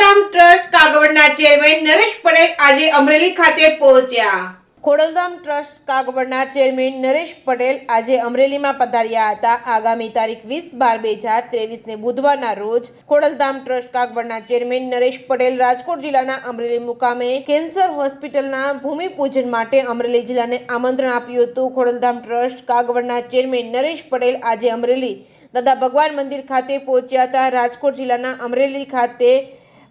Khodaldham trust કાગવડના chairman Naresh Patel આજે અમરેલી ખાતે પહોંચ્યા। ખોડલધામ ટ્રસ્ટ કાગવડના ચેરમેન નરેશ પટેલ આજે અમરેલીમાં પધાર્યા હતા। આગામી તારીખ 20/12/2023 ને બુધવારના રોજ ખોડલધામ ટ્રસ્ટ કાગવડના ચેરમેન નરેશ પટેલ રાજકોટ જિલ્લાના અમરેલી મુકામે કેન્સર હોસ્પિટલના ભૂમિપૂજન માટે અમરેલી જિલ્લાને આમંત્રણ આપ્યું હતું। ખોડલધામ ટ્રસ્ટ કાગવડના ચેરમેન નરેશ પટેલ આજે અમરેલી દાદા ભગવાન મંદિર ખાતે પહોંચ્યા હતા। રાજકોટ જિલ્લાના અમરેલી ખાતે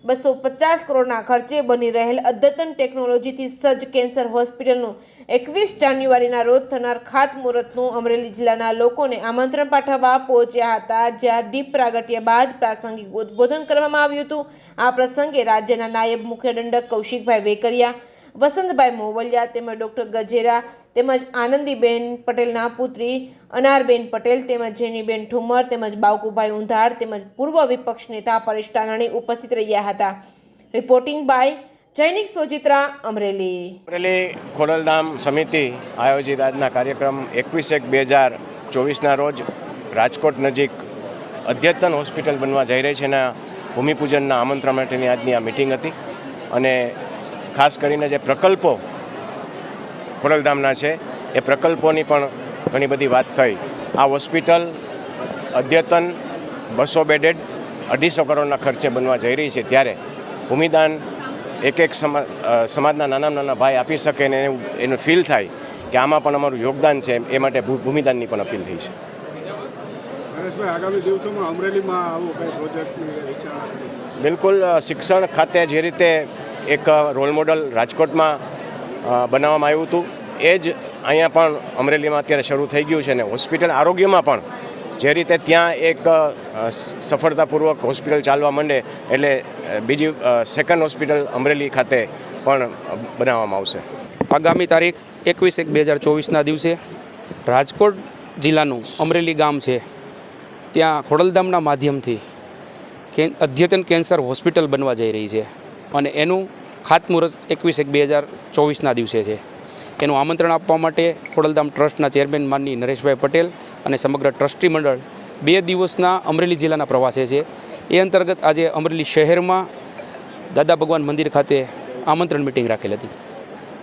250 કરોડના ખર્ચે બની રહેલ અદ્યતન ટેકનોલોજીથી સજ્જ કેન્સર હોસ્પિટલનું 21 જાન્યુઆરીના રોજ થનાર ખાતમુહૂર્તનું અમરેલી જિલ્લાના લોકોને આમંત્રણ પાઠવવા પહોંચ્યા હતા, જ્યાં દીપ પ્રાગટ્ય બાદ પ્રાસંગિક ઉદ્બોધન કરવામાં આવ્યું હતું। આ પ્રસંગે રાજ્યના નાયબ મુખ્ય દંડક કૌશિકભાઈ વેકરિયા, વસંતભાઈ મોવલિયા તેમજ ડોક્ટર ગજેરા તેમજ આનંદીબેન પટેલના પુત્રી અનારબેન પટેલ તેમજ જેનીબેન ઠુમર તેમજ બાવકુભાઈ ઊંધાર તેમજ પૂર્વ વિપક્ષ નેતા પરેશ તાનાણી ઉપસ્થિત રહ્યા હતા। Reporting by Jainik Sojitra, Amreli. ખોડલધામ સમિતિ આયોજિત આજના કાર્યક્રમ 21/1/2024ના રોજ રાજકોટ નજીક અદ્યતન હોસ્પિટલ બનવા જઈ રહી છે એના ભૂમિપૂજનના આમંત્રણ માટેની આજની આ મિટિંગ હતી અને ખાસ કરીને જે પ્રકલ્પો ખોડલધામના છે એ પ્રકલ્પોની પણ ઘણી બધી વાત થઈ। આ હોસ્પિટલ અદ્યતન 200 બેડેડ 250 કરોડના ખર્ચે બનવા જઈ રહી છે, ત્યારે ભૂમિદાન એક સમાજના નાના ભાઈ આપી શકે ને એનું ફીલ થાય કે આમાં પણ અમારું યોગદાન છે, એ માટે ભૂમિદાનની પણ અપીલ થઈ છે। આગામી દિવસોમાં અમરેલીમાં આવો કઈ પ્રોજેક્ટની વિચારણા કરી? બિલકુલ, શિક્ષણ ખાતે જે રીતે એક રોલ મોડલ રાજકોટમાં બનાવવામાં આવ્યું હતું એ જ અહીંયા પણ અમરેલીમાં અત્યારે શરૂ થઈ ગયું છે ને હોસ્પિટલ આરોગ્યમાં પણ જે રીતે ત્યાં એક સફળતાપૂર્વક હોસ્પિટલ ચાલવા માંડે એટલે બીજી સેકન્ડ હોસ્પિટલ અમરેલી ખાતે પણ બનાવવામાં આવશે। આગામી તારીખ 21/1/2024ના દિવસે રાજકોટ જિલ્લાનું અમરેલી ગામ છે, ત્યાં ખોડલધામના માધ્યમથી અદ્યતન કેન્સર હોસ્પિટલ બનવા જઈ રહી છે અને એનું ખાતમુહૂર્ત 21/1/2024ના દિવસે છે। એનું આમંત્રણ આપવા માટે ખોડલધામ ટ્રસ્ટના ચેરમેન માનની નરેશભાઈ પટેલ અને સમગ્ર ટ્રસ્ટી મંડળ 2 દિવસના અમરેલી જિલ્લાના પ્રવાસે છે। એ અંતર્ગત આજે અમરેલી શહેરમાં દાદા ભગવાન મંદિર ખાતે આમંત્રણ મિટિંગ રાખેલ હતી।